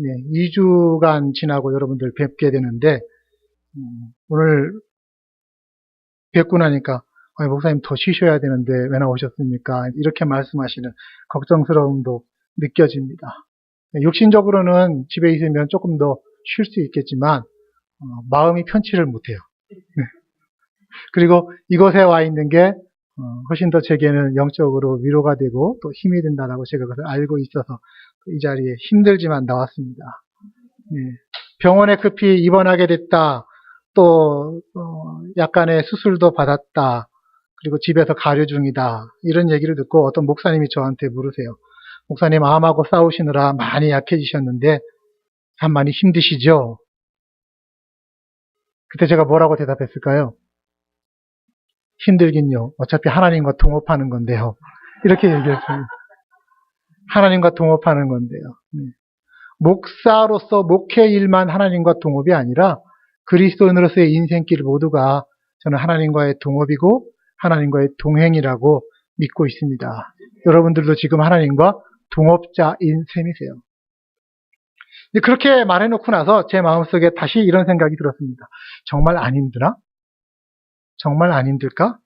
네, 2주간 지나고 여러분들 뵙게 되는데, 오늘 뵙고 나니까, 목사님 더 쉬셔야 되는데 왜 나오셨습니까? 이렇게 말씀하시는 걱정스러움도 느껴집니다. 육신적으로는 집에 있으면 조금 더 쉴 수 있겠지만, 마음이 편치를 못해요. 그리고 이곳에 와 있는 게 훨씬 더 제게는 영적으로 위로가 되고 또 힘이 된다라고 제가 그것을 알고 있어서 이 자리에 힘들지만 나왔습니다. 병원에 급히 입원하게 됐다. 또 약간의 수술도 받았다. 그리고 집에서 가려 중이다. 이런 얘기를 듣고 어떤 목사님이 저한테 물으세요. 목사님, 암하고 싸우시느라 많이 약해지셨는데 참 많이 힘드시죠? 그때 제가 뭐라고 대답했을까요? 힘들긴요. 어차피 하나님과 동업하는 건데요. 이렇게 얘기했습니다. 하나님과 동업하는 건데요. 목사로서 목회 일만 하나님과 동업이 아니라 그리스도인으로서의 인생길 모두가 저는 하나님과의 동업이고 하나님과의 동행이라고 믿고 있습니다. 여러분들도 지금 하나님과 동업자인 셈이세요. 그렇게 말해놓고 나서 제 마음속에 다시 이런 생각이 들었습니다. 정말 안 힘드나? 정말 안 힘들까?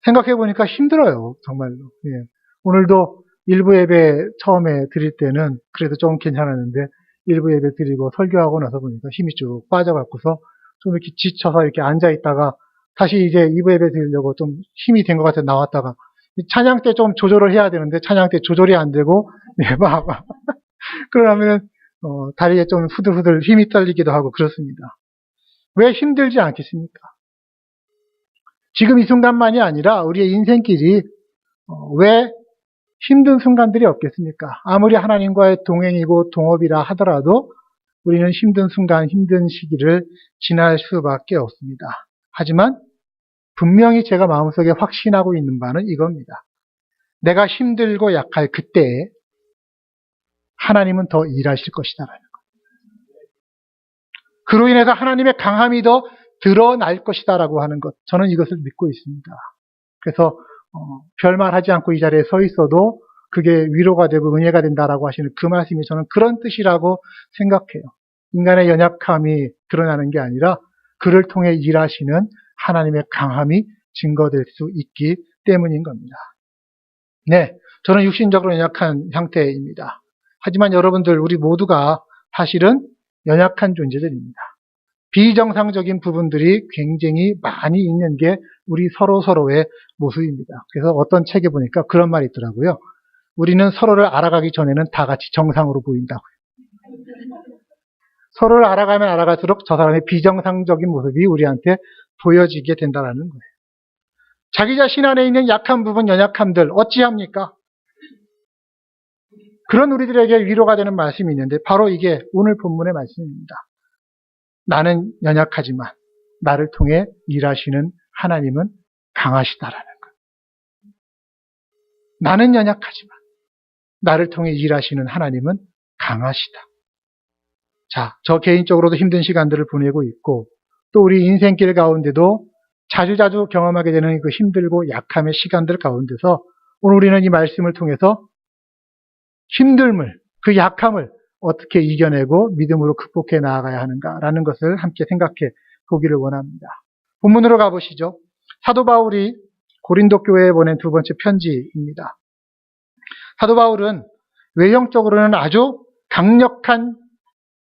생각해보니까 힘들어요. 정말로. 예. 오늘도 일부 예배 처음에 드릴 때는 그래도 좀 괜찮았는데 일부 예배 드리고 설교하고 나서 보니까 힘이 쭉 빠져갖고서 좀 이렇게 지쳐서 이렇게 앉아있다가 다시 이제 2부 예배 드리려고 좀 힘이 된 것 같아서 나왔다가 찬양 때 좀 조절을 해야 되는데 찬양 때 조절이 안 되고 그러면 다리에 좀 후들후들 힘이 떨리기도 하고 그렇습니다. 왜 힘들지 않겠습니까? 지금 이 순간만이 아니라 우리의 인생길이 왜 힘든 순간들이 없겠습니까? 아무리 하나님과의 동행이고 동업이라 하더라도 우리는 힘든 순간, 힘든 시기를 지날 수밖에 없습니다. 하지만 분명히 제가 마음속에 확신하고 있는 바는 이겁니다. 내가 힘들고 약할 그때에 하나님은 더 일하실 것이다라는 것. 그로 인해서 하나님의 강함이 더 드러날 것이다라고 하는 것. 저는 이것을 믿고 있습니다. 그래서 별말하지 않고 이 자리에 서 있어도 그게 위로가 되고 은혜가 된다라고 하시는 그 말씀이 저는 그런 뜻이라고 생각해요. 인간의 연약함이 드러나는 게 아니라 그를 통해 일하시는 하나님의 강함이 증거될 수 있기 때문인 겁니다. 네, 저는 육신적으로 연약한 형태입니다. 하지만 여러분들 우리 모두가 사실은 연약한 존재들입니다. 비정상적인 부분들이 굉장히 많이 있는 게 우리 서로의 모습입니다. 그래서 어떤 책에 보니까 그런 말이 있더라고요. 우리는 서로를 알아가기 전에는 다 같이 정상으로 보인다고요. 서로를 알아가면 알아갈수록 저 사람의 비정상적인 모습이 우리한테 보여지게 된다는 거예요. 자기 자신 안에 있는 약한 부분, 연약함들 어찌합니까? 그런 우리들에게 위로가 되는 말씀이 있는데 바로 이게 오늘 본문의 말씀입니다. 나는 연약하지만 나를 통해 일하시는 하나님은 강하시다라는 것. 나는 연약하지만 나를 통해 일하시는 하나님은 강하시다. 자, 저 개인적으로도 힘든 시간들을 보내고 있고 또 우리 인생길 가운데도 자주자주 경험하게 되는 그 힘들고 약함의 시간들 가운데서 오늘 우리는 이 말씀을 통해서 힘듦을, 그 약함을 어떻게 이겨내고 믿음으로 극복해 나아가야 하는가라는 것을 함께 생각해 보기를 원합니다. 본문으로 가보시죠. 사도 바울이 고린도 교회에 보낸 두 번째 편지입니다. 사도 바울은 외형적으로는 아주 강력한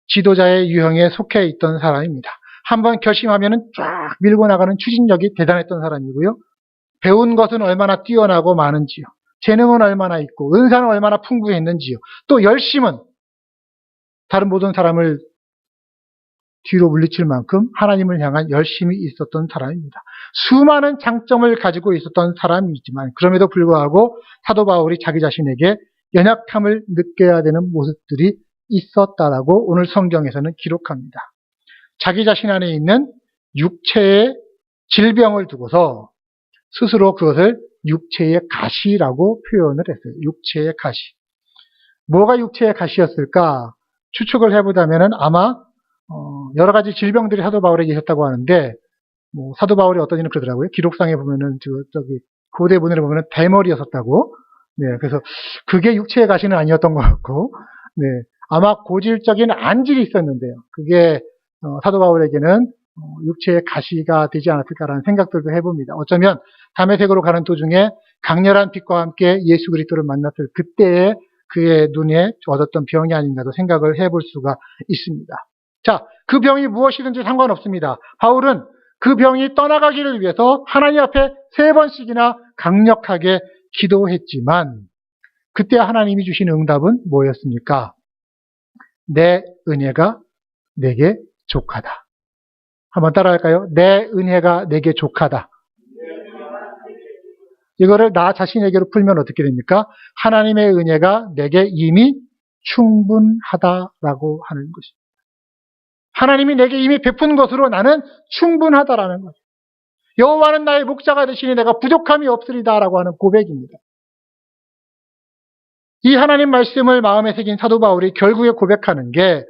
지도자의 유형에 속해 있던 사람입니다. 한번 결심하면 쫙 밀고 나가는 추진력이 대단했던 사람이고요. 배운 것은 얼마나 뛰어나고 많은지요. 재능은 얼마나 있고 은사는 얼마나 풍부했는지요. 또 열심은 다른 모든 사람을 뒤로 물리칠 만큼 하나님을 향한 열심이 있었던 사람입니다. 수많은 장점을 가지고 있었던 사람이지만 그럼에도 불구하고 사도 바울이 자기 자신에게 연약함을 느껴야 되는 모습들이 있었다라고 오늘 성경에서는 기록합니다. 자기 자신 안에 있는 육체의 질병을 두고서 스스로 그것을 육체의 가시라고 표현을 했어요. 육체의 가시. 뭐가 육체의 가시였을까? 추측을 해보자면 아마 여러 가지 질병들이 사도 바울에게 있었다고 하는데 사도 바울이 어떤 일은 그러더라고요. 기록상에 보면은 저기 고대 문헌에 보면은 대머리였었다고. 네, 그래서 그게 육체의 가시는 아니었던 것 같고, 네, 아마 고질적인 안질이 있었는데요. 그게 사도 바울에게는 육체의 가시가 되지 않았을까라는 생각들도 해봅니다. 어쩌면 다메섹으로 가는 도중에 강렬한 빛과 함께 예수 그리스도를 만났을 그때의 그의 눈에 얻었던 병이 아닌가도 생각을 해볼 수가 있습니다. 자, 그 병이 무엇이든지 상관없습니다. 바울은 그 병이 떠나가기를 위해서 하나님 앞에 3번씩이나 강력하게 기도했지만 그때 하나님이 주신 응답은 뭐였습니까? 내 은혜가 내게 족하다. 한번 따라할까요? 내 은혜가 내게 족하다. 이거를 나 자신에게로 풀면 어떻게 됩니까? 하나님의 은혜가 내게 이미 충분하다라고 하는 것입니다. 하나님이 내게 이미 베푼 것으로 나는 충분하다라는 거죠. 여호와는 나의 목자가 되시니 내가 부족함이 없으리다라고 하는 고백입니다. 이 하나님 말씀을 마음에 새긴 사도 바울이 결국에 고백하는 게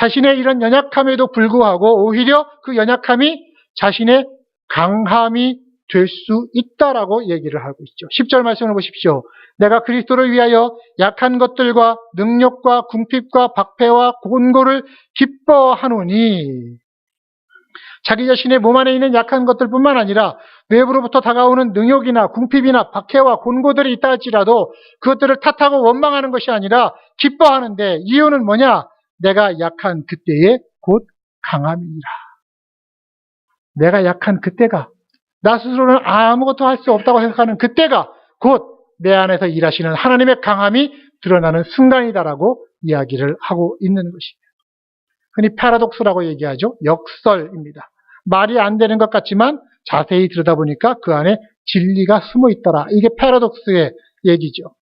자신의 이런 연약함에도 불구하고 오히려 그 연약함이 자신의 강함이 될 수 있다라고 얘기를 하고 있죠. 10절 말씀을 보십시오. 내가 그리스도를 위하여 약한 것들과 능력과 궁핍과 박해와 곤고를 기뻐하노니 자기 자신의 몸 안에 있는 약한 것들뿐만 아니라 외부로부터 다가오는 능욕이나 궁핍이나 박해와 곤고들이 있다 할지라도 그것들을 탓하고 원망하는 것이 아니라 기뻐하는데 이유는 뭐냐? 내가 약한 그때에 곧 강함이니라. 내가 약한 그때가 나 스스로는 아무것도 할 수 없다고 생각하는 그때가 곧 내 안에서 일하시는 하나님의 강함이 드러나는 순간이다라고 이야기를 하고 있는 것입니다. 흔히 패러독스라고 얘기하죠. 역설입니다. 말이 안 되는 것 같지만 자세히 들여다보니까 그 안에 진리가 숨어 있더라. 이게 패러독스의 얘기죠.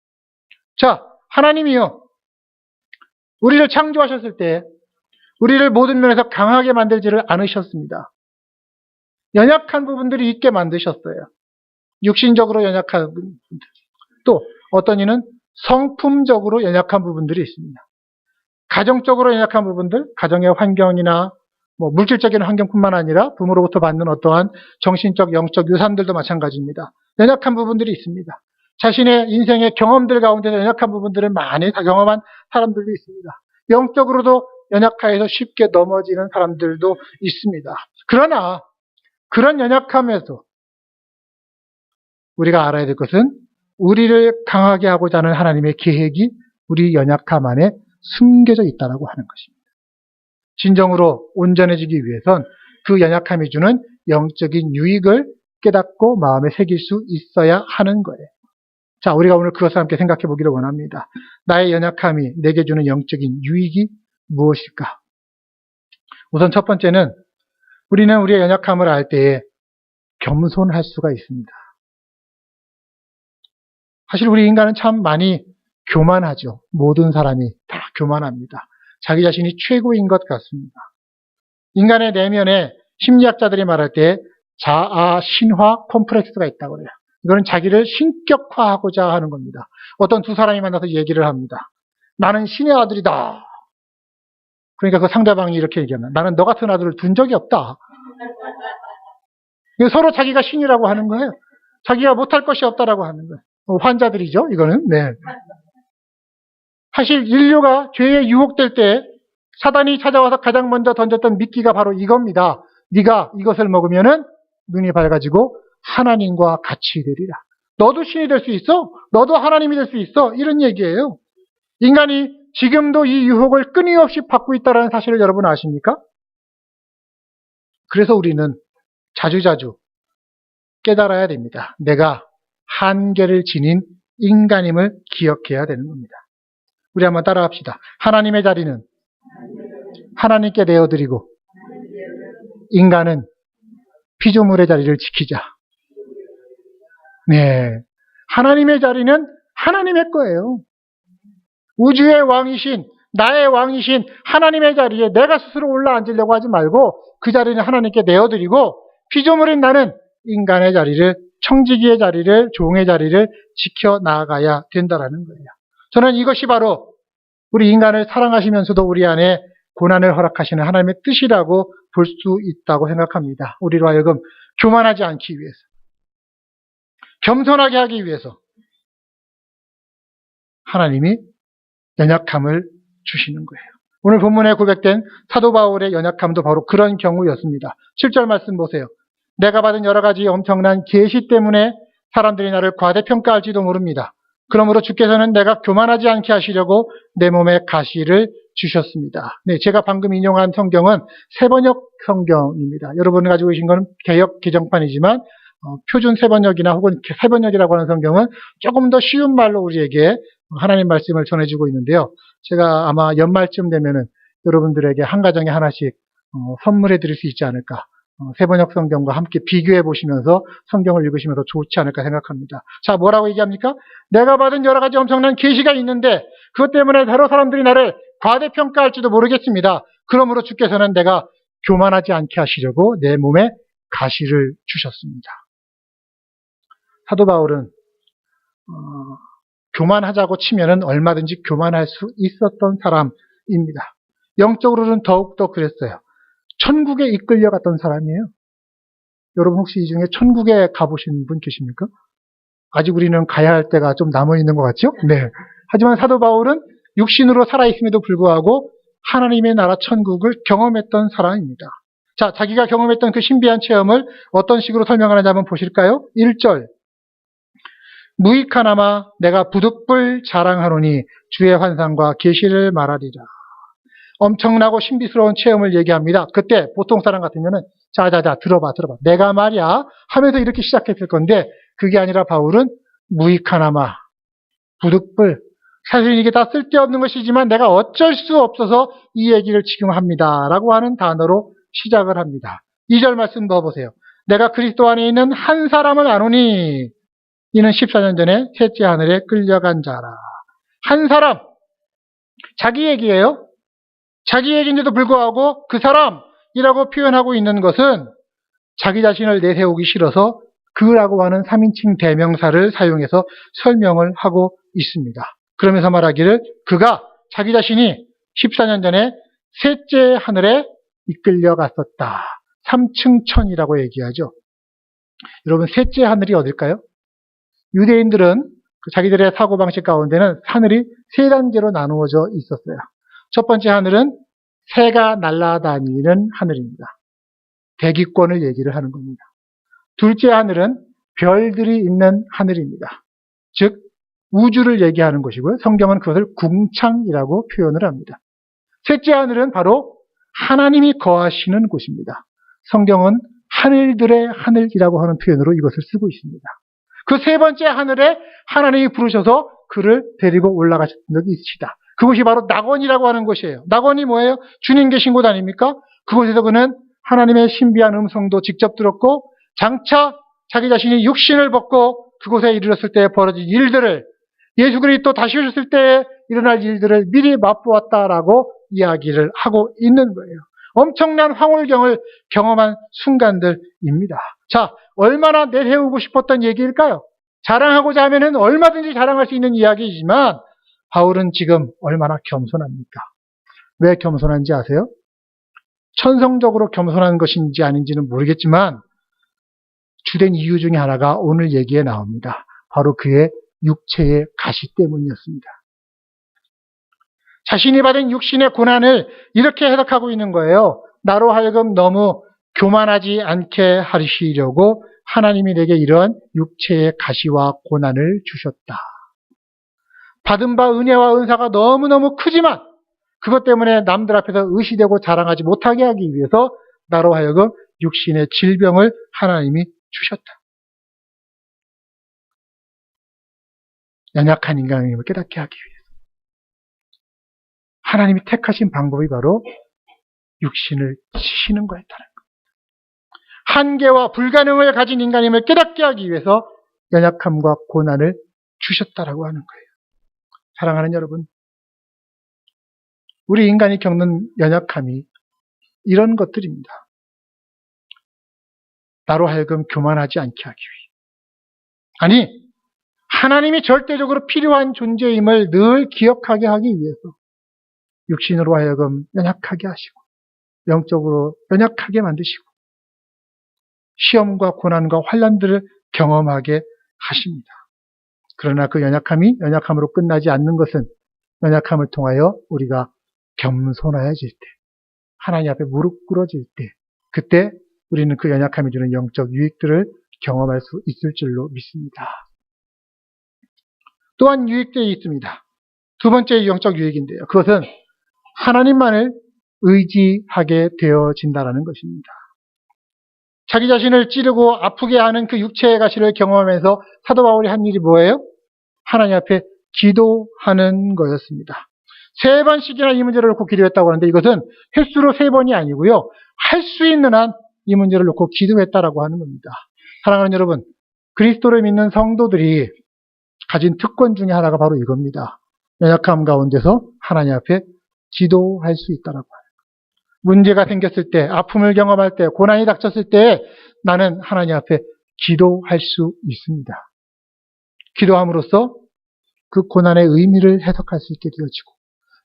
자, 하나님이요. 우리를 창조하셨을 때 우리를 모든 면에서 강하게 만들지를 않으셨습니다. 연약한 부분들이 있게 만드셨어요. 육신적으로 연약한 부분들. 또 어떤 이는 성품적으로 연약한 부분들이 있습니다. 가정적으로 연약한 부분들, 가정의 환경이나 물질적인 환경뿐만 아니라 부모로부터 받는 어떠한 정신적, 영적 유산들도 마찬가지입니다. 연약한 부분들이 있습니다. 자신의 인생의 경험들 가운데서 연약한 부분들을 많이 경험한 사람들도 있습니다. 영적으로도 연약해서 쉽게 넘어지는 사람들도 있습니다. 그러나 그런 연약함에서 우리가 알아야 될 것은 우리를 강하게 하고자 하는 하나님의 계획이 우리 연약함 안에 숨겨져 있다고 하는 것입니다. 진정으로 온전해지기 위해선 그 연약함이 주는 영적인 유익을 깨닫고 마음에 새길 수 있어야 하는 거예요. 자, 우리가 오늘 그것을 함께 생각해 보기를 원합니다. 나의 연약함이 내게 주는 영적인 유익이 무엇일까? 우선 첫 번째는 우리는 우리의 연약함을 알 때에 겸손할 수가 있습니다. 사실 우리 인간은 참 많이 교만하죠. 모든 사람이 다 교만합니다. 자기 자신이 최고인 것 같습니다. 인간의 내면에 심리학자들이 말할 때 자아 신화 콤플렉스가 있다고 그래요. 이거는 자기를 신격화하고자 하는 겁니다. 어떤 두 사람이 만나서 얘기를 합니다. 나는 신의 아들이다. 그러니까 그 상대방이 이렇게 얘기합니다. 나는 너 같은 아들을 둔 적이 없다. 서로 자기가 신이라고 하는 거예요. 자기가 못할 것이 없다라고 하는 거예요. 환자들이죠, 이거는. 네. 사실 인류가 죄에 유혹될 때 사단이 찾아와서 가장 먼저 던졌던 미끼가 바로 이겁니다. 네가 이것을 먹으면은 눈이 밝아지고 하나님과 같이 되리라. 너도 신이 될 수 있어? 너도 하나님이 될 수 있어? 이런 얘기예요. 인간이 지금도 이 유혹을 끊임없이 받고 있다는 사실을 여러분 아십니까? 그래서 우리는 자주자주 깨달아야 됩니다. 내가 한계를 지닌 인간임을 기억해야 되는 겁니다. 우리 한번 따라합시다. 하나님의 자리는 하나님께 내어드리고 인간은 피조물의 자리를 지키자. 네, 하나님의 자리는 하나님의 거예요. 우주의 왕이신, 나의 왕이신 하나님의 자리에 내가 스스로 올라앉으려고 하지 말고 그 자리는 하나님께 내어드리고 피조물인 나는 인간의 자리를, 청지기의 자리를, 종의 자리를 지켜나가야 된다라는 거예요. 저는 이것이 바로 우리 인간을 사랑하시면서도 우리 안에 고난을 허락하시는 하나님의 뜻이라고 볼 수 있다고 생각합니다. 우리로 하여금 교만하지 않기 위해서, 겸손하게 하기 위해서 하나님이 연약함을 주시는 거예요. 오늘 본문에 고백된 사도 바울의 연약함도 바로 그런 경우였습니다. 7절 말씀 보세요. 내가 받은 여러 가지 엄청난 계시 때문에 사람들이 나를 과대평가할지도 모릅니다. 그러므로 주께서는 내가 교만하지 않게 하시려고 내 몸에 가시를 주셨습니다. 네, 제가 방금 인용한 성경은 세번역 성경입니다. 여러분이 가지고 계신 건 개역 개정판이지만 표준 세번역이나 혹은 세번역이라고 하는 성경은 조금 더 쉬운 말로 우리에게 하나님 말씀을 전해주고 있는데요. 제가 아마 연말쯤 되면은 여러분들에게 한 가정에 하나씩 선물해 드릴 수 있지 않을까. 세번역 성경과 함께 비교해 보시면서 성경을 읽으시면서 좋지 않을까 생각합니다. 자, 뭐라고 얘기합니까? 내가 받은 여러 가지 엄청난 계시가 있는데 그것 때문에 다른 사람들이 나를 과대평가할지도 모르겠습니다. 그러므로 주께서는 내가 교만하지 않게 하시려고 내 몸에 가시를 주셨습니다. 사도 바울은 교만하자고 치면은 얼마든지 교만할 수 있었던 사람입니다. 영적으로는 더욱더 그랬어요. 천국에 이끌려갔던 사람이에요. 여러분 혹시 이 중에 천국에 가보신 분 계십니까? 아직 우리는 가야 할 때가 좀 남아있는 것 같죠? 네. 하지만 사도 바울은 육신으로 살아있음에도 불구하고 하나님의 나라 천국을 경험했던 사람입니다. 자, 자기가 경험했던 그 신비한 체험을 어떤 식으로 설명하는지 한번 보실까요? 1절. 무익하나마 내가 부득불 자랑하노니 주의 환상과 계시를 말하리라. 엄청나고 신비스러운 체험을 얘기합니다. 그때 보통 사람 같으면은 자자자 들어봐. 내가 말이야 하면서 이렇게 시작했을 건데 그게 아니라 바울은 무익하나마 부득불 사실 이게 다 쓸데없는 것이지만 내가 어쩔 수 없어서 이 얘기를 지금 합니다. 라고 하는 단어로 시작을 합니다. 2절 말씀 넣어보세요. 내가 그리스도 안에 있는 한 사람을 아노니 이는 14년 전에 셋째 하늘에 끌려간 자라. 한 사람 자기 얘기예요. 자기 얘기인데도 불구하고 그 사람이라고 표현하고 있는 것은 자기 자신을 내세우기 싫어서 그라고 하는 3인칭 대명사를 사용해서 설명을 하고 있습니다. 그러면서 말하기를 그가 자기 자신이 14년 전에 셋째 하늘에 이끌려갔었다. 3층 천이라고 얘기하죠. 여러분 셋째 하늘이 어딜까요? 유대인들은 자기들의 사고방식 가운데는 하늘이 세 단계로 나누어져 있었어요. 첫 번째 하늘은 새가 날아다니는 하늘입니다. 대기권을 얘기를 하는 겁니다. 둘째 하늘은 별들이 있는 하늘입니다. 즉 우주를 얘기하는 것이고요. 성경은 그것을 궁창이라고 표현을 합니다. 셋째 하늘은 바로 하나님이 거하시는 곳입니다. 성경은 하늘들의 하늘이라고 하는 표현으로 이것을 쓰고 있습니다. 그 세 번째 하늘에 하나님이 부르셔서 그를 데리고 올라가셨던 적이 있으시다. 그것이 바로 낙원이라고 하는 곳이에요. 낙원이 뭐예요? 주님 계신 곳 아닙니까? 그곳에서 그는 하나님의 신비한 음성도 직접 들었고 장차 자기 자신이 육신을 벗고 그곳에 이르렀을 때 벌어진 일들을 예수 그리스도 다시 오셨을 때 일어날 일들을 미리 맛보았다라고 이야기를 하고 있는 거예요. 엄청난 황홀경을 경험한 순간들입니다. 자, 얼마나 내세우고 싶었던 얘기일까요? 자랑하고자 하면은 얼마든지 자랑할 수 있는 이야기이지만 바울은 지금 얼마나 겸손합니까? 왜 겸손한지 아세요? 천성적으로 겸손한 것인지 아닌지는 모르겠지만 주된 이유 중에 하나가 오늘 얘기에 나옵니다. 바로 그의 육체의 가시 때문이었습니다. 자신이 받은 육신의 고난을 이렇게 해석하고 있는 거예요. 나로 하여금 너무 교만하지 않게 하시려고 하나님이 내게 이러한 육체의 가시와 고난을 주셨다. 받은 바 은혜와 은사가 너무너무 크지만 그것 때문에 남들 앞에서 의시되고 자랑하지 못하게 하기 위해서 나로 하여금 육신의 질병을 하나님이 주셨다. 연약한 인간임을 깨닫게 하기 위해서. 하나님이 택하신 방법이 바로 육신을 치시는 거였다는 겁니다. 한계와 불가능을 가진 인간임을 깨닫게 하기 위해서 연약함과 고난을 주셨다라고 하는 거예요. 사랑하는 여러분, 우리 인간이 겪는 연약함이 이런 것들입니다. 나로 하여금 교만하지 않게 하기 위해. 아니, 하나님이 절대적으로 필요한 존재임을 늘 기억하게 하기 위해서 육신으로 하여금 연약하게 하시고 영적으로 연약하게 만드시고 시험과 고난과 환난들을 경험하게 하십니다. 그러나 그 연약함이 연약함으로 끝나지 않는 것은 연약함을 통하여 우리가 겸손해질 때, 하나님 앞에 무릎 꿇어질 때, 그때 우리는 그 연약함이 주는 영적 유익들을 경험할 수 있을 줄로 믿습니다. 또한 유익들이 있습니다. 두 번째 영적 유익인데요. 그것은 하나님만을 의지하게 되어진다는 것입니다. 자기 자신을 찌르고 아프게 하는 그 육체의 가시를 경험하면서 사도 바울이 한 일이 뭐예요? 하나님 앞에 기도하는 거였습니다. 3번씩이나 이 문제를 놓고 기도했다고 하는데 이것은 횟수로 3번이 아니고요. 할 수 있는 한 이 문제를 놓고 기도했다라고 하는 겁니다. 사랑하는 여러분, 그리스도를 믿는 성도들이 가진 특권 중에 하나가 바로 이겁니다. 연약함 가운데서 하나님 앞에 기도할 수 있다라고 하는 거예요. 문제가 생겼을 때, 아픔을 경험할 때, 고난이 닥쳤을 때 나는 하나님 앞에 기도할 수 있습니다. 기도함으로써 그 고난의 의미를 해석할 수 있게 되어지고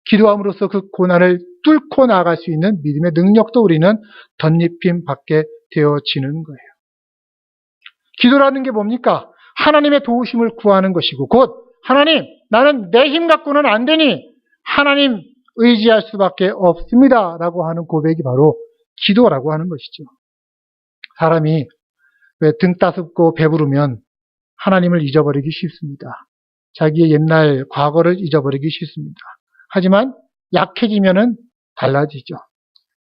기도함으로써 그 고난을 뚫고 나아갈 수 있는 믿음의 능력도 우리는 덧입힘 받게 되어지는 거예요. 기도라는 게 뭡니까? 하나님의 도우심을 구하는 것이고 곧 하나님, 나는 내 힘 갖고는 안 되니 하나님 의지할 수밖에 없습니다 라고 하는 고백이 바로 기도라고 하는 것이죠. 사람이 왜 등 따숩고 배부르면 하나님을 잊어버리기 쉽습니다. 자기의 옛날 과거를 잊어버리기 쉽습니다. 하지만 약해지면은 달라지죠.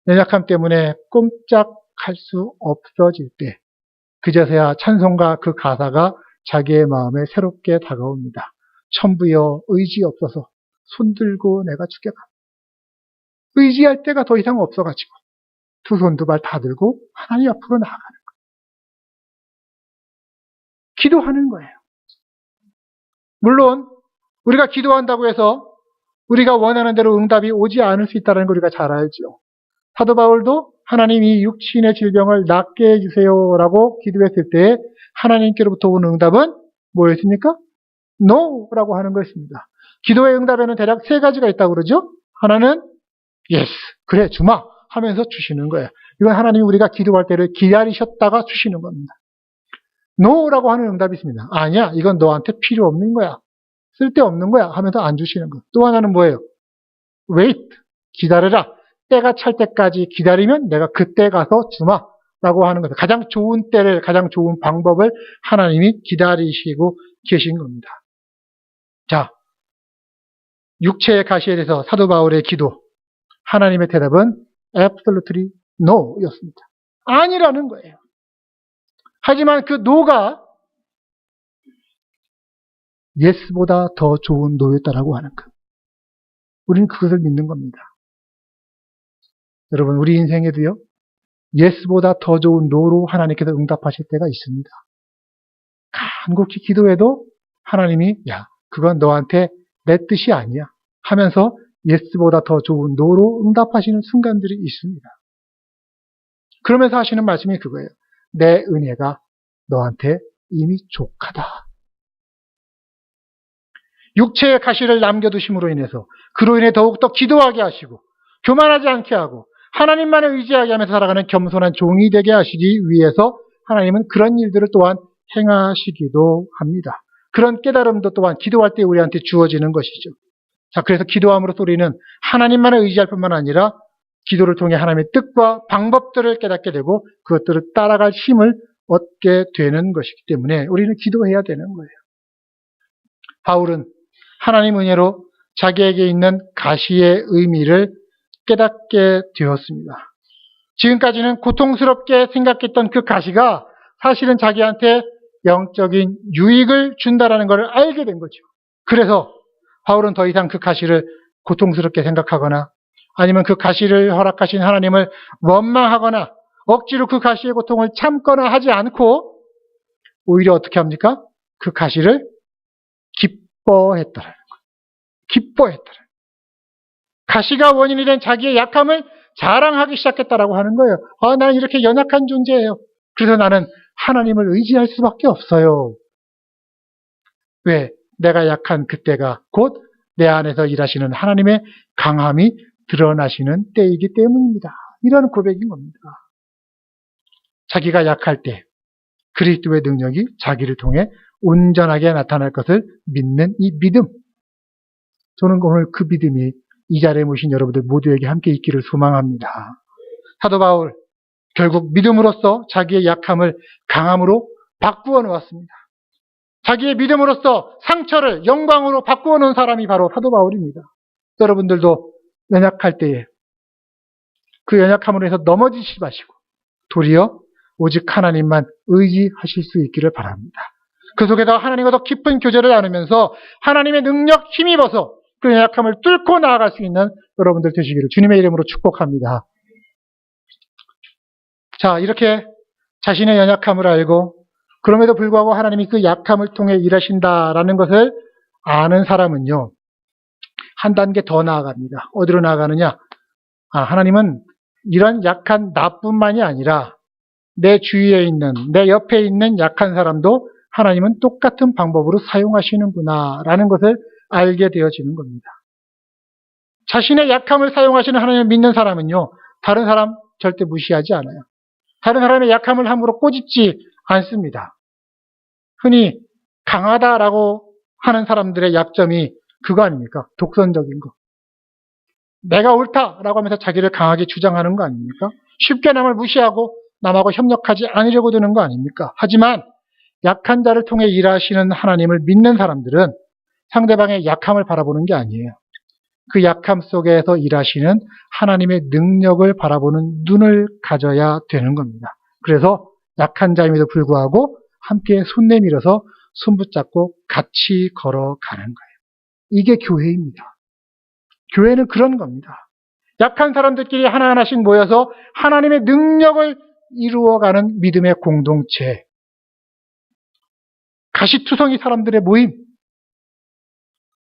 연약함 때문에 꼼짝할 수 없어질 때 그제서야 찬송가 그 가사가 자기의 마음에 새롭게 다가옵니다. 천부여 의지 없어서 손들고 내가 죽여가. 의지할 때가 더 이상 없어가지고 두 손 두 발 다 들고 하나님 앞으로 나아가는 거예요. 기도하는 거예요. 물론 우리가 기도한다고 해서 우리가 원하는 대로 응답이 오지 않을 수 있다는 걸 우리가 잘 알죠. 사도 바울도 하나님 이 육신의 질병을 낫게 해주세요라고 기도했을 때 하나님께로부터 온 응답은 뭐였습니까? NO라고 하는 것입니다. 기도의 응답에는 대략 3가지가 있다고 그러죠. 하나는 yes, 그래 주마 하면서 주시는 거예요. 이건 하나님이 우리가 기도할 때를 기다리셨다가 주시는 겁니다. NO라고 하는 응답이 있습니다. 아니야, 이건 너한테 필요 없는 거야. 쓸데없는 거야 하면서 안 주시는 거. 또 하나는 뭐예요? wait, 기다려라. 때가 찰 때까지 기다리면 내가 그때 가서 주마 라고 하는 거죠. 가장 좋은 때를, 가장 좋은 방법을 하나님이 기다리시고 계신 겁니다. 자, 육체의 가시에 대해서 사도 바울의 기도, 하나님의 대답은 absolutely no 였습니다. 아니라는 거예요. 하지만 그 no가 yes보다 더 좋은 no였다라고 하는 것. 우리는 그것을 믿는 겁니다. 여러분, 우리 인생에도요, yes보다 더 좋은 no로 하나님께서 응답하실 때가 있습니다. 간곡히 기도해도 하나님이, 야, 그건 너한테 내 뜻이 아니야 하면서 yes보다 더 좋은 no로 응답하시는 순간들이 있습니다. 그러면서 하시는 말씀이 그거예요. 내 은혜가 너한테 이미 족하다. 육체의 가시를 남겨두심으로 인해서 그로 인해 더욱더 기도하게 하시고 교만하지 않게 하고 하나님만을 의지하게 하면서 살아가는 겸손한 종이 되게 하시기 위해서 하나님은 그런 일들을 또한 행하시기도 합니다. 그런 깨달음도 또한 기도할 때 우리한테 주어지는 것이죠. 자, 그래서 기도함으로써 우리는 하나님만을 의지할 뿐만 아니라 기도를 통해 하나님의 뜻과 방법들을 깨닫게 되고 그것들을 따라갈 힘을 얻게 되는 것이기 때문에 우리는 기도해야 되는 거예요. 바울은 하나님 은혜로 자기에게 있는 가시의 의미를 깨닫게 되었습니다. 지금까지는 고통스럽게 생각했던 그 가시가 사실은 자기한테 영적인 유익을 준다라는 것을 알게 된 거죠. 그래서 바울은 더 이상 그 가시를 고통스럽게 생각하거나 아니면 그 가시를 허락하신 하나님을 원망하거나 억지로 그 가시의 고통을 참거나 하지 않고 오히려 어떻게 합니까? 그 가시를 기뻐했다라는 거예요. 기뻐했다라는 거예요. 가시가 원인이 된 자기의 약함을 자랑하기 시작했다라고 하는 거예요. 아, 나는 이렇게 연약한 존재예요. 그래서 나는 하나님을 의지할 수밖에 없어요. 왜? 내가 약한 그때가 곧 내 안에서 일하시는 하나님의 강함이 드러나시는 때이기 때문입니다. 이런 고백인 겁니다. 자기가 약할 때 그리스도의 능력이 자기를 통해 온전하게 나타날 것을 믿는 이 믿음. 저는 오늘 그 믿음이 이 자리에 모신 여러분들 모두에게 함께 있기를 소망합니다. 사도 바울, 결국 믿음으로써 자기의 약함을 강함으로 바꾸어 놓았습니다. 자기의 믿음으로써 상처를 영광으로 바꾸어 놓은 사람이 바로 사도 바울입니다. 여러분들도 연약할 때에 그 연약함으로 해서 넘어지지 마시고 도리어 오직 하나님만 의지하실 수 있기를 바랍니다. 그 속에서 하나님과 더 깊은 교제를 나누면서 하나님의 능력 힘입어서 그 연약함을 뚫고 나아갈 수 있는 여러분들 되시기를 주님의 이름으로 축복합니다. 자, 이렇게 자신의 연약함을 알고 그럼에도 불구하고 하나님이 그 약함을 통해 일하신다라는 것을 아는 사람은요, 한 단계 더 나아갑니다. 어디로 나아가느냐? 하나님은 이런 약한 나뿐만이 아니라 내 주위에 있는, 내 옆에 있는 약한 사람도 하나님은 똑같은 방법으로 사용하시는구나 라는 것을 알게 되어지는 겁니다. 자신의 약함을 사용하시는 하나님을 믿는 사람은요, 다른 사람 절대 무시하지 않아요. 다른 사람의 약함을 함부로 꼬집지 않습니다. 흔히 강하다라고 하는 사람들의 약점이 그거 아닙니까? 독선적인 거. 내가 옳다라고 하면서 자기를 강하게 주장하는 거 아닙니까? 쉽게 남을 무시하고 남하고 협력하지 않으려고 드는 거 아닙니까? 하지만 약한 자를 통해 일하시는 하나님을 믿는 사람들은 상대방의 약함을 바라보는 게 아니에요. 그 약함 속에서 일하시는 하나님의 능력을 바라보는 눈을 가져야 되는 겁니다. 그래서 약한 자임에도 불구하고 함께 손 내밀어서 손 붙잡고 같이 걸어가는 거예요. 이게 교회입니다. 교회는 그런 겁니다. 약한 사람들끼리 하나하나씩 모여서 하나님의 능력을 이루어가는 믿음의 공동체. 가시투성이 사람들의 모임.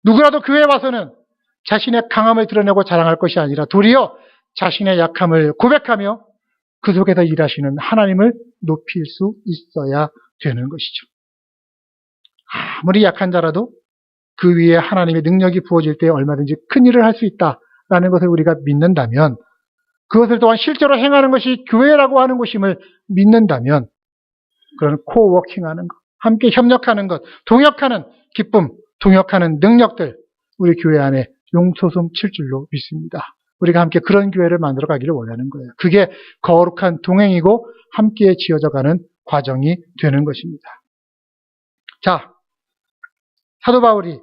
누구라도 교회에 와서는 자신의 강함을 드러내고 자랑할 것이 아니라 도리어 자신의 약함을 고백하며 그 속에서 일하시는 하나님을 높일 수 있어야 되는 것이죠. 아무리 약한 자라도 그 위에 하나님의 능력이 부어질 때 얼마든지 큰 일을 할 수 있다라는 것을 우리가 믿는다면, 그것을 또한 실제로 행하는 것이 교회라고 하는 곳임을 믿는다면, 그런 코워킹하는 것, 함께 협력하는 것, 동역하는 기쁨, 동역하는 능력들, 우리 교회 안에 용솟음 칠 줄로 믿습니다. 우리가 함께 그런 교회를 만들어 가기를 원하는 거예요. 그게 거룩한 동행이고 함께 지어져가는 과정이 되는 것입니다. 자, 사도 바울이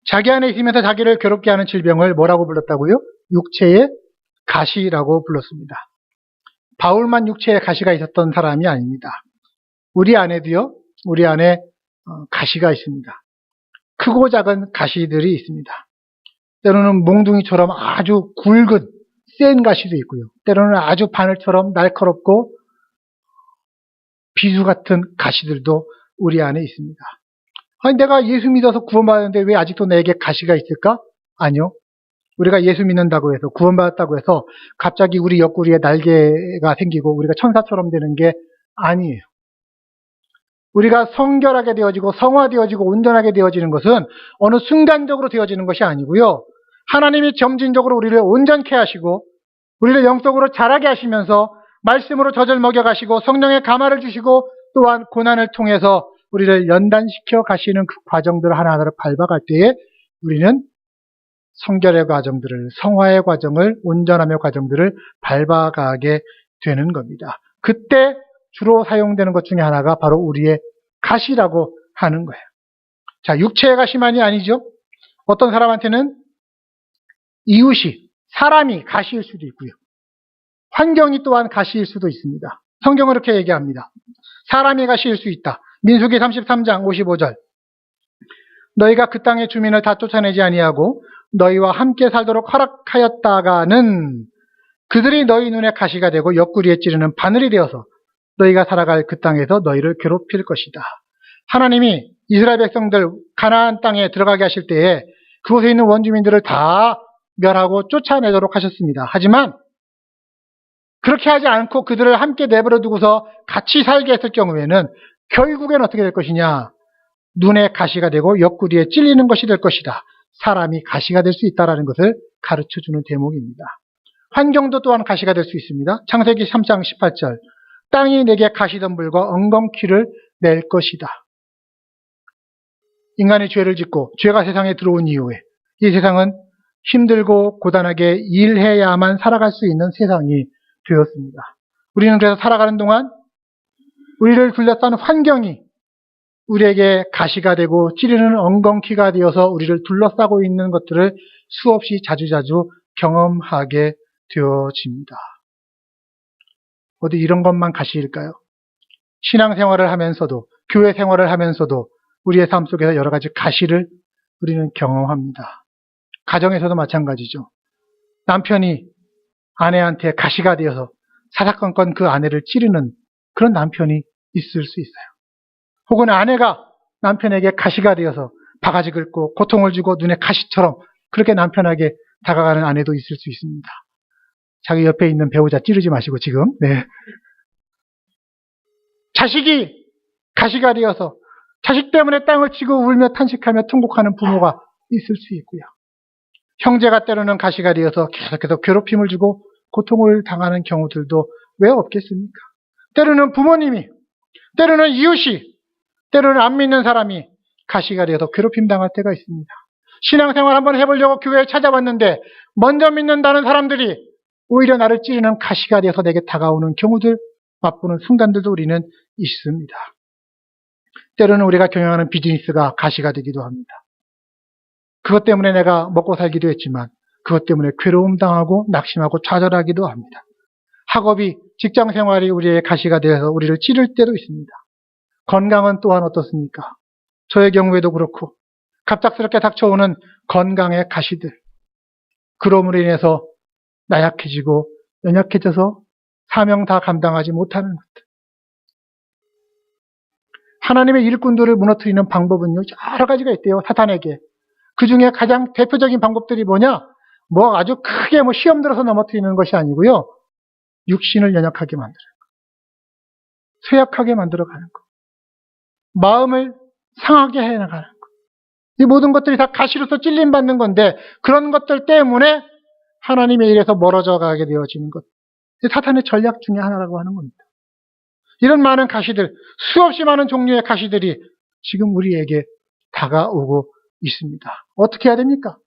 자기 안에 있으면서 자기를 괴롭게 하는 질병을 뭐라고 불렀다고요? 육체의 가시라고 불렀습니다. 바울만 육체에 가시가 있었던 사람이 아닙니다. 우리 안에도요, 우리 안에 가시가 있습니다. 크고 작은 가시들이 있습니다. 때로는 몽둥이처럼 아주 굵은 센 가시도 있고요. 때로는 아주 바늘처럼 날카롭고 비수 같은 가시들도 우리 안에 있습니다. 아니, 내가 예수 믿어서 구원받았는데 왜 아직도 내게 가시가 있을까? 아니요. 우리가 예수 믿는다고 해서, 구원받았다고 해서 갑자기 우리 옆구리에 날개가 생기고 우리가 천사처럼 되는 게 아니에요. 우리가 성결하게 되어지고 성화되어지고 온전하게 되어지는 것은 어느 순간적으로 되어지는 것이 아니고요. 하나님이 점진적으로 우리를 온전케 하시고 우리를 영적으로 자라게 하시면서 말씀으로 젖을 먹여가시고 성령의 감화를 주시고 또한 고난을 통해서 우리를 연단시켜 가시는 그 과정들을 하나하나를 밟아갈 때에 우리는 성결의 과정들을, 성화의 과정을, 온전함의 과정들을 밟아가게 되는 겁니다. 그때 주로 사용되는 것 중에 하나가 바로 우리의 가시라고 하는 거예요. 자, 육체의 가시만이 아니죠. 어떤 사람한테는 이웃이, 사람이 가시일 수도 있고요. 환경이 또한 가시일 수도 있습니다. 성경은 이렇게 얘기합니다. 사람이 가시일 수 있다. 민수기 33장 55절. 너희가 그 땅의 주민을 다 쫓아내지 아니하고 너희와 함께 살도록 허락하였다가는 그들이 너희 눈에 가시가 되고 옆구리에 찌르는 바늘이 되어서 너희가 살아갈 그 땅에서 너희를 괴롭힐 것이다. 하나님이 이스라엘 백성들 가나안 땅에 들어가게 하실 때에 그곳에 있는 원주민들을 다 멸하고 쫓아내도록 하셨습니다. 하지만 그렇게 하지 않고 그들을 함께 내버려 두고서 같이 살게 했을 경우에는 결국엔 어떻게 될 것이냐? 눈에 가시가 되고 옆구리에 찔리는 것이 될 것이다. 사람이 가시가 될 수 있다는 것을 가르쳐주는 대목입니다. 환경도 또한 가시가 될 수 있습니다. 창세기 3장 18절. 땅이 내게 가시덤불과 엉겅퀴를 낼 것이다. 인간이 죄를 짓고 죄가 세상에 들어온 이후에 이 세상은 힘들고 고단하게 일해야만 살아갈 수 있는 세상이 되었습니다. 우리는 그래서 살아가는 동안 우리를 둘러싼 환경이 우리에게 가시가 되고 찌르는 엉겅퀴가 되어서 우리를 둘러싸고 있는 것들을 수없이 자주자주 경험하게 되어집니다. 어디 이런 것만 가시일까요? 신앙생활을 하면서도 교회 생활을 하면서도 우리의 삶 속에서 여러 가지 가시를 우리는 경험합니다. 가정에서도 마찬가지죠. 남편이 아내한테 가시가 되어서 사사건건 그 아내를 찌르는 그런 남편이 있을 수 있어요. 혹은 아내가 남편에게 가시가 되어서 바가지 긁고 고통을 주고 눈에 가시처럼 그렇게 남편에게 다가가는 아내도 있을 수 있습니다. 자기 옆에 있는 배우자 찌르지 마시고 지금. 네. 자식이 가시가 되어서 자식 때문에 땅을 치고 울며 탄식하며 통곡하는 부모가 있을 수 있고요. 형제가 때로는 가시가 되어서 계속해서 괴롭힘을 주고 고통을 당하는 경우들도 왜 없겠습니까? 때로는 부모님이, 때로는 이웃이, 때로는 안 믿는 사람이 가시가 되어서 괴롭힘 당할 때가 있습니다. 신앙생활 한번 해보려고 교회에 찾아왔는데 먼저 믿는다는 사람들이 오히려 나를 찌르는 가시가 되어서 내게 다가오는 경우들, 맛보는 순간들도 우리는 있습니다. 때로는 우리가 경영하는 비즈니스가 가시가 되기도 합니다. 그것 때문에 내가 먹고 살기도 했지만 그것 때문에 괴로움 당하고 낙심하고 좌절하기도 합니다. 학업이, 직장생활이 우리의 가시가 되어서 우리를 찌를 때도 있습니다. 건강은 또한 어떻습니까? 저의 경우에도 그렇고 갑작스럽게 닥쳐오는 건강의 가시들, 그럼으로 인해서 나약해지고 연약해져서 사명 다 감당하지 못하는 것들. 하나님의 일꾼들을 무너뜨리는 방법은요, 여러 가지가 있대요, 사탄에게. 그 중에 가장 대표적인 방법들이 뭐냐? 아주 크게 시험 들어서 넘어뜨리는 것이 아니고요, 육신을 연약하게 만드는 것, 쇠약하게 만들어가는 것, 마음을 상하게 해나가는 것. 이 모든 것들이 다 가시로서 찔림받는 건데 그런 것들 때문에 하나님의 일에서 멀어져 가게 되어지는 것. 사탄의 전략 중에 하나라고 하는 겁니다. 이런 많은 가시들, 수없이 많은 종류의 가시들이 지금 우리에게 다가오고 있습니다. 어떻게 해야 됩니까?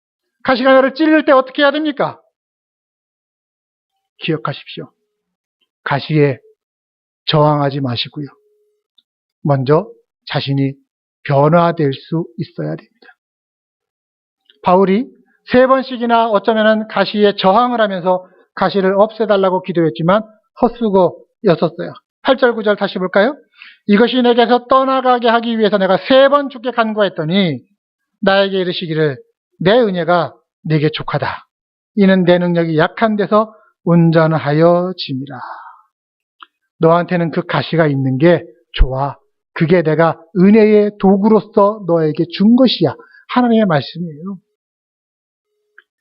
가시가 나를 찔릴 때 어떻게 해야 됩니까? 기억하십시오. 가시에 저항하지 마시고요. 먼저 자신이 변화될 수 있어야 됩니다. 바울이 3번씩이나 어쩌면은 가시에 저항을 하면서 가시를 없애달라고 기도했지만 헛수고였었어요. 8절 9절 다시 볼까요? 이것이 내게서 떠나가게 하기 위해서 내가 3번 주께 간구했더니 나에게 이르시기를 내 은혜가 네게 족하다. 이는 내 능력이 약한 데서 온전하여 짐이라. 너한테는 그 가시가 있는 게 좋아. 그게 내가 은혜의 도구로서 너에게 준 것이야. 하나님의 말씀이에요.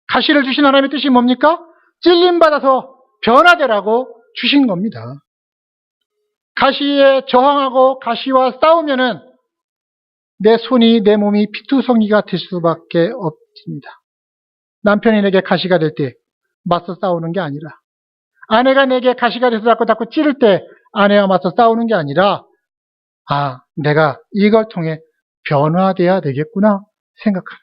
가시를 주신 하나님의 뜻이 뭡니까? 찔림받아서 변화되라고 주신 겁니다. 가시에 저항하고 가시와 싸우면은 내 손이, 내 몸이 피투성이가 될 수밖에 없습니다. 남편이 내게 가시가 될 때 맞서 싸우는 게 아니라, 아내가 내게 가시가 돼서 자꾸 찌를 때 아내와 맞서 싸우는 게 아니라, 내가 이걸 통해 변화돼야 되겠구나 생각하는.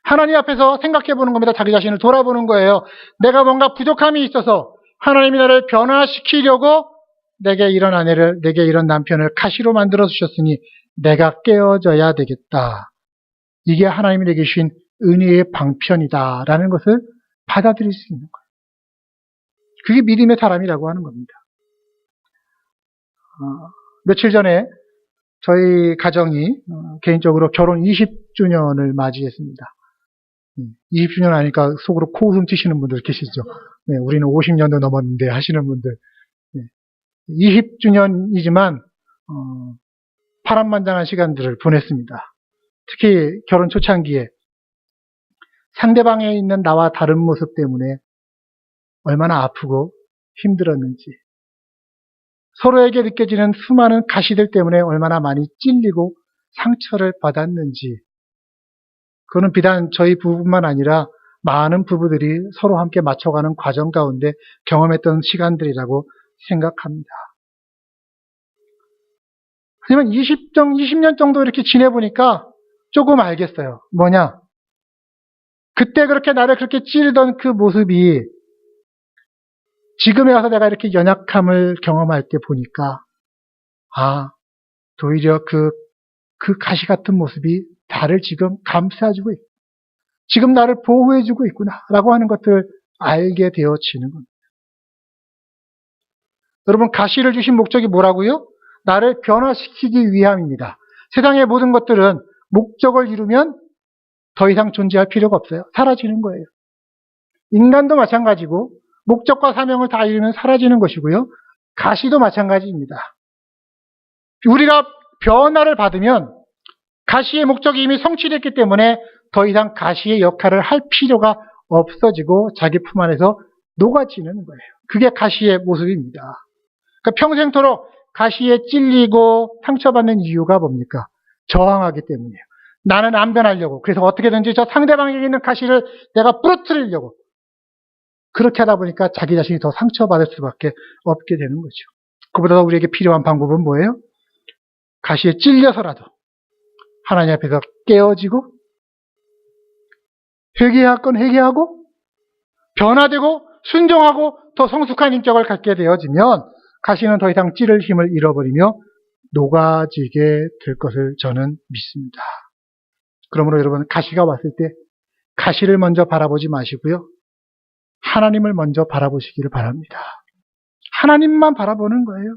하나님 앞에서 생각해 보는 겁니다. 자기 자신을 돌아보는 거예요. 내가 뭔가 부족함이 있어서 하나님이 나를 변화시키려고 내게 이런 아내를, 내게 이런 남편을 가시로 만들어 주셨으니 내가 깨어져야 되겠다. 이게 하나님이 내게 주신 은혜의 방편이다라는 것을 받아들일 수 있는 거예요. 그게 믿음의 사람이라고 하는 겁니다. 며칠 전에 저희 가정이 개인적으로 결혼 20주년을 맞이했습니다. 20주년 하니까 속으로 코웃음 튀시는 분들 계시죠. 네, 우리는 50년도 넘었는데 하시는 분들. 20주년이지만 파란만장한 시간들을 보냈습니다. 특히 결혼 초창기에 상대방에 있는 나와 다른 모습 때문에 얼마나 아프고 힘들었는지, 서로에게 느껴지는 수많은 가시들 때문에 얼마나 많이 찔리고 상처를 받았는지, 그거는 비단 저희 부부뿐만 아니라 많은 부부들이 서로 함께 맞춰가는 과정 가운데 경험했던 시간들이라고 생각합니다. 하지만 20년 정도 이렇게 지내보니까 조금 알겠어요. 뭐냐? 그때 그렇게 나를 그렇게 찌르던 그 모습이 지금에 와서 내가 이렇게 연약함을 경험할 때 보니까, 오히려 그 가시 같은 모습이 나를 지금 감싸주고 있고, 지금 나를 보호해주고 있구나, 라고 하는 것들을 알게 되어지는 겁니다. 여러분, 가시를 주신 목적이 뭐라고요? 나를 변화시키기 위함입니다. 세상의 모든 것들은 목적을 이루면 더 이상 존재할 필요가 없어요. 사라지는 거예요. 인간도 마찬가지고, 목적과 사명을 다 이루면 사라지는 것이고요. 가시도 마찬가지입니다. 우리가 변화를 받으면 가시의 목적이 이미 성취됐기 때문에 더 이상 가시의 역할을 할 필요가 없어지고 자기 품 안에서 녹아지는 거예요. 그게 가시의 모습입니다. 그러니까 평생토록 가시에 찔리고 상처받는 이유가 뭡니까? 저항하기 때문이에요. 나는 안 변하려고. 그래서 어떻게든지 저 상대방에게 있는 가시를 내가 부러뜨리려고. 그렇게 하다 보니까 자기 자신이 더 상처받을 수밖에 없게 되는 거죠. 그보다 더 우리에게 필요한 방법은 뭐예요? 가시에 찔려서라도 하나님 앞에서 깨어지고 회개할 건 회개하고 변화되고 순종하고 더 성숙한 인격을 갖게 되어지면 가시는 더 이상 찌를 힘을 잃어버리며 녹아지게 될 것을 저는 믿습니다. 그러므로 여러분, 가시가 왔을 때 가시를 먼저 바라보지 마시고요. 하나님을 먼저 바라보시기를 바랍니다. 하나님만 바라보는 거예요.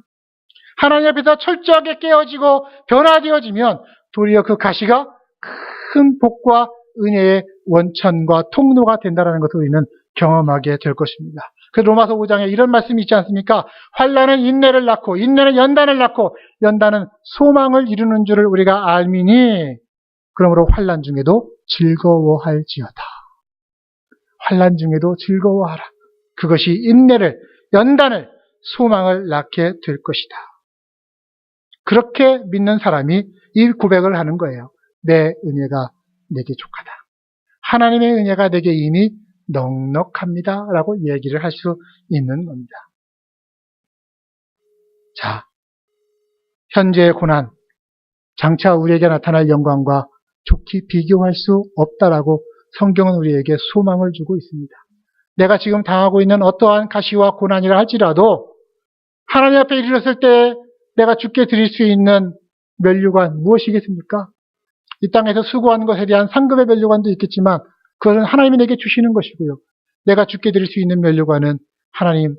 하나님 앞에서 철저하게 깨어지고 변화되어지면 도리어 그 가시가 큰 복과 은혜의 원천과 통로가 된다는 것을 우리는 경험하게 될 것입니다. 그 로마서 5장에 이런 말씀이 있지 않습니까? 환난은 인내를 낳고 인내는 연단을 낳고 연단은 소망을 이루는 줄을 우리가 알미니 그러므로 환난 중에도 즐거워할지어다. 환난 중에도 즐거워하라. 그것이 인내를, 연단을, 소망을 낳게 될 것이다. 그렇게 믿는 사람이 이 고백을 하는 거예요. 내 은혜가 내게 족하다. 하나님의 은혜가 내게 이미 넉넉합니다. 라고 얘기를 할 수 있는 겁니다. 자, 현재의 고난, 장차 우리에게 나타날 영광과 좋게 비교할 수 없다라고 성경은 우리에게 소망을 주고 있습니다. 내가 지금 당하고 있는 어떠한 가시와 고난이라 할지라도 하나님 앞에 이르렀을 때 내가 주께 드릴 수 있는 면류관 무엇이겠습니까? 이 땅에서 수고하는 것에 대한 상급의 면류관도 있겠지만 그것은 하나님이 내게 주시는 것이고요. 내가 주께 드릴 수 있는 면류관은 하나님,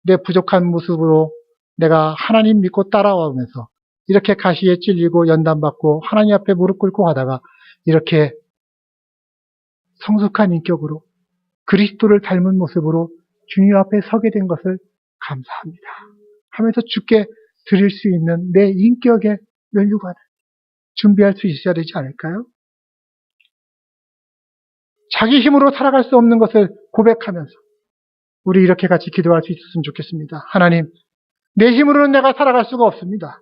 내 부족한 모습으로 내가 하나님 믿고 따라오면서 이렇게 가시에 찔리고 연단받고 하나님 앞에 무릎 꿇고 하다가 이렇게 성숙한 인격으로 그리스도를 닮은 모습으로 주님 앞에 서게 된 것을 감사합니다 하면서 주께 드릴 수 있는 내 인격의 면류관을 준비할 수 있어야 되지 않을까요? 자기 힘으로 살아갈 수 없는 것을 고백하면서 우리 이렇게 같이 기도할 수 있었으면 좋겠습니다. 하나님, 내 힘으로는 내가 살아갈 수가 없습니다.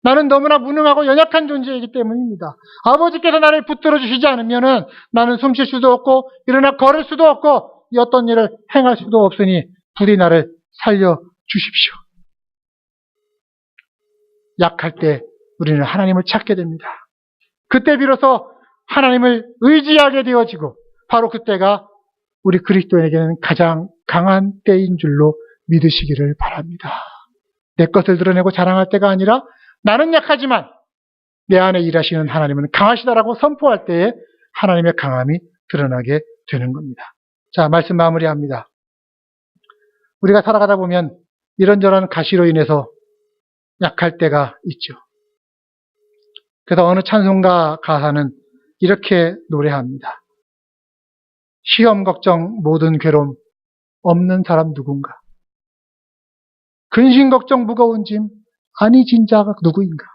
나는 너무나 무능하고 연약한 존재이기 때문입니다. 아버지께서 나를 붙들어 주시지 않으면 나는 숨쉴 수도 없고 일어나 걸을 수도 없고 이 어떤 일을 행할 수도 없으니 부디 나를 살려주십시오. 약할 때 우리는 하나님을 찾게 됩니다. 그때 비로소 하나님을 의지하게 되어지고 바로 그때가 우리 그리스도인에게는 가장 강한 때인 줄로 믿으시기를 바랍니다. 내 것을 드러내고 자랑할 때가 아니라 나는 약하지만 내 안에 일하시는 하나님은 강하시다라고 선포할 때에 하나님의 강함이 드러나게 되는 겁니다. 자, 말씀 마무리합니다. 우리가 살아가다 보면 이런저런 가시로 인해서 약할 때가 있죠. 그래서 어느 찬송가 가사는 이렇게 노래합니다. 시험 걱정 모든 괴로움 없는 사람 누군가? 근심 걱정 무거운 짐 아니 진짜가 누구인가?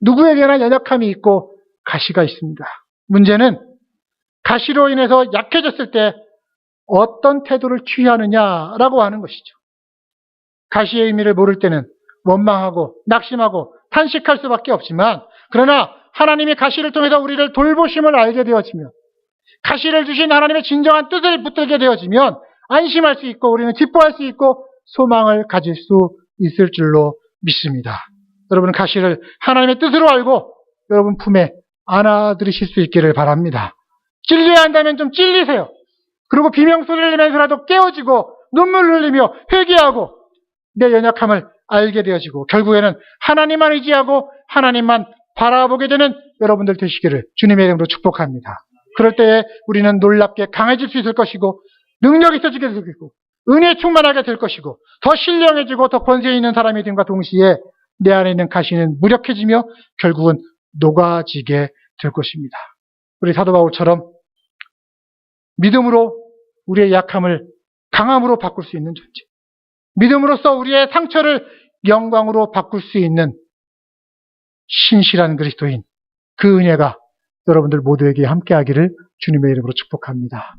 누구에게나 연약함이 있고 가시가 있습니다. 문제는 가시로 인해서 약해졌을 때 어떤 태도를 취하느냐라고 하는 것이죠. 가시의 의미를 모를 때는 원망하고 낙심하고 탄식할 수밖에 없지만 그러나 하나님이 가시를 통해서 우리를 돌보심을 알게 되어지면 가시를 주신 하나님의 진정한 뜻을 붙들게 되어지면 안심할 수 있고 우리는 기뻐할 수 있고 소망을 가질 수 있을 줄로 믿습니다. 여러분 가시를 하나님의 뜻으로 알고 여러분 품에 안아들이실 수 있기를 바랍니다. 찔려야 한다면 좀 찔리세요. 그리고 비명소리를 내면서라도 깨어지고 눈물 흘리며 회개하고 내 연약함을 알게 되어지고 결국에는 하나님만 의지하고 하나님만 바라보게 되는 여러분들 되시기를 주님의 이름으로 축복합니다. 그럴 때에 우리는 놀랍게 강해질 수 있을 것이고 능력이 있어지게 될 것이고 은혜에 충만하게 될 것이고 더 신령해지고 더 권세 있는 사람이 됨과 동시에 내 안에 있는 가시는 무력해지며 결국은 녹아지게 될 것입니다. 우리 사도 바울처럼 믿음으로 우리의 약함을 강함으로 바꿀 수 있는 존재, 믿음으로써 우리의 상처를 영광으로 바꿀 수 있는 신실한 그리스도인, 그 은혜가 여러분들 모두에게 함께하기를 주님의 이름으로 축복합니다.